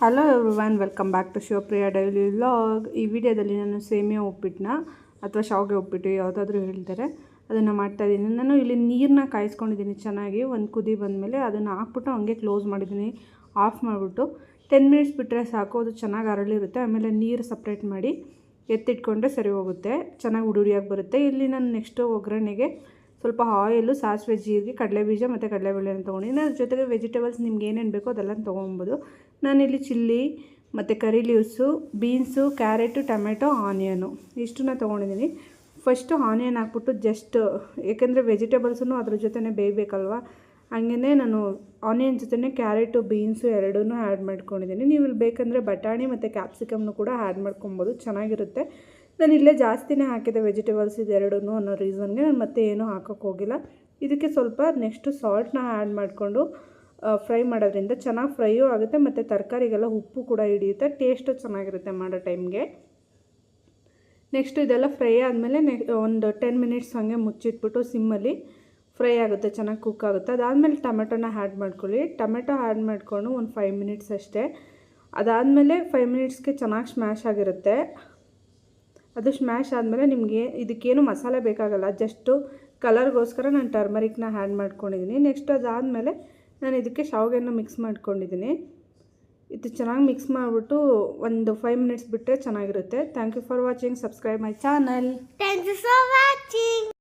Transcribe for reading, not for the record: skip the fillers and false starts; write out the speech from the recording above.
Hello everyone, welcome back to Shivapriya daily vlog. ಈ ವಿಡಿಯೋದಲ್ಲಿ ನಾನು ಸೇಮಿಯಾ ಉಪ್ಪಿಟ್ಟನ್ನ ಅಥವಾ ಶಾವಿಗೆ ಉಪ್ಪಿಟ್ಟು ಯಾವುದಾದ್ರೂ ಹೇಳ್ತಾರೆ ಅದನ್ನು ಮಾಡ್ತಾಯಿದ್ದೀನಿ. ನಾನು ಇಲ್ಲಿ ನೀರನ್ನ ಕಾಯಿಸ್ಕೊಂಡಿದ್ದೀನಿ ಚೆನ್ನಾಗಿ. ಒಂದು ಕುದಿ ಬಂದಮೇಲೆ ಅದನ್ನು ಹಾಕ್ಬಿಟ್ಟು ಹಂಗೆ ಕ್ಲೋಸ್ ಮಾಡಿದ್ದೀನಿ. ಆಫ್ ಮಾಡಿಬಿಟ್ಟು 10 ಮಿನಿಟ್ಸ್ ಬಿಟ್ಟರೆ ಸಾಕು, ಅದು ಚೆನ್ನಾಗಿ ಅರಳಿರುತ್ತೆ. ಆಮೇಲೆ ನೀರು ಸಪ್ರೇಟ್ ಮಾಡಿ ಎತ್ತಿಟ್ಕೊಂಡ್ರೆ ಸರಿ ಹೋಗುತ್ತೆ, ಚೆನ್ನಾಗಿ ಉಡುಡಿಯಾಗಿ ಬರುತ್ತೆ. ಇಲ್ಲಿ ನಾನು ನೆಕ್ಸ್ಟು ಒಗ್ಗರಣೆಗೆ ಸ್ವಲ್ಪ ಆಯಿಲು, ಸಾಸಿವೆ, ಜೀರಿಗೆ, ಕಡಲೆಬೀಜ ಮತ್ತು ಕಡಲೆಬೇಳೆನ ತೊಗೊಂಡಿದ್ದೀನಿ. ಅದ್ರ ಜೊತೆಗೆ ವೆಜಿಟೇಬಲ್ಸ್ ನಿಮ್ಗೆ ಏನೇನು ಬೇಕೋ ಅದೆಲ್ಲ ತೊಗೊಬೋದು. ನಾನಿಲ್ಲಿ ಚಿಲ್ಲಿ ಮತ್ತು curry leaves, beans, carrot, tomato, onion ಇಷ್ಟನ್ನ ತೊಗೊಂಡಿದ್ದೀನಿ. ಫಸ್ಟು ಆನಿಯನ್ ಹಾಕ್ಬಿಟ್ಟು ಜಸ್ಟ್, ಏಕೆಂದರೆ ವೆಜಿಟೇಬಲ್ಸೂ ಅದ್ರ ಜೊತೆ ಬೇಯಬೇಕಲ್ವ, ಹಾಗೇ ನಾನು ಆನಿಯನ್ ಜೊತೆ ಕ್ಯಾರೆಟು, ಬೀನ್ಸು ಎರಡೂ ಆ್ಯಡ್ ಮಾಡ್ಕೊಂಡಿದ್ದೀನಿ. ನೀವು ಇಲ್ಲಿ ಬೇಕಂದರೆ ಬಟಾಣಿ ಮತ್ತು ಕ್ಯಾಪ್ಸಿಕಮ್ನು ಕೂಡ ಆ್ಯಡ್ ಮಾಡ್ಕೊಬೋದು, ಚೆನ್ನಾಗಿರುತ್ತೆ. ನಾನು ಇಲ್ಲೇ ಜಾಸ್ತಿನೇ ಹಾಕಿದೆ ವೆಜಿಟೇಬಲ್ಸ್ ಇದೆರಡೂ ಅನ್ನೋ ರೀಸನ್ಗೆ ನಾನು ಮತ್ತೆ ಏನೂ ಹಾಕೋಕ್ಕೆ ಹೋಗಿಲ್ಲ. ಇದಕ್ಕೆ ಸ್ವಲ್ಪ ನೆಕ್ಸ್ಟು ಸಾಲ್ಟ್ನ ಆ್ಯಡ್ ಮಾಡಿಕೊಂಡು ಫ್ರೈ ಮಾಡೋದ್ರಿಂದ ಚೆನ್ನಾಗಿ ಫ್ರೈಯೂ ಆಗುತ್ತೆ ಮತ್ತು ತರಕಾರಿಗೆಲ್ಲ ಉಪ್ಪು ಕೂಡ ಹಿಡಿಯುತ್ತೆ, ಟೇಸ್ಟು ಚೆನ್ನಾಗಿರುತ್ತೆ ಮಾಡೋ ಟೈಮ್ಗೆ. ನೆಕ್ಸ್ಟು ಇದೆಲ್ಲ ಫ್ರೈ ಆದಮೇಲೆ ಒಂದು 10 ಮಿನಿಟ್ಸ್ ಹಾಗೆ ಮುಚ್ಚಿಟ್ಬಿಟ್ಟು ಸಿಮ್ಮಲ್ಲಿ ಫ್ರೈ ಆಗುತ್ತೆ, ಚೆನ್ನಾಗಿ ಕುಕ್ ಆಗುತ್ತೆ. ಅದಾದಮೇಲೆ ಟೊಮೆಟೊನ ಆ್ಯಡ್ ಮಾಡ್ಕೊಳ್ಳಿ. ಟೊಮೆಟೊ ಆ್ಯಡ್ ಮಾಡಿಕೊಂಡು ಒಂದು 5 ಮಿನಿಟ್ಸ್ ಅಷ್ಟೇ. ಅದಾದಮೇಲೆ 5 ಮಿನಿಟ್ಸ್ಗೆ ಚೆನ್ನಾಗಿ ಸ್ಮ್ಯಾಶ್ ಆಗಿರುತ್ತೆ. ಅದು ಸ್ಮ್ಯಾಶ್ ಆದಮೇಲೆ ನಿಮಗೆ ಇದಕ್ಕೇನು ಮಸಾಲೆ ಬೇಕಾಗಲ್ಲ, ಜಸ್ಟು ಕಲರ್ಗೋಸ್ಕರ ನಾನು ಟರ್ಮರಿಕ್ನ ಆ್ಯಡ್ ಮಾಡ್ಕೊಂಡಿದ್ದೀನಿ. ನೆಕ್ಸ್ಟ್ ಅದಾದಮೇಲೆ ನಾನು ಇದಕ್ಕೆ ಶಾವಿಗೆನ ಮಿಕ್ಸ್ ಮಾಡ್ಕೊಂಡಿದ್ದೀನಿ. ಇದು ಚೆನ್ನಾಗಿ ಮಿಕ್ಸ್ ಮಾಡಿಬಿಟ್ಟು ಒಂದು 5 ಮಿನಿಟ್ಸ್ ಬಿಟ್ಟರೆ ಚೆನ್ನಾಗಿರುತ್ತೆ. Thank you for watching. Subscribe my channel. Thank you for watching.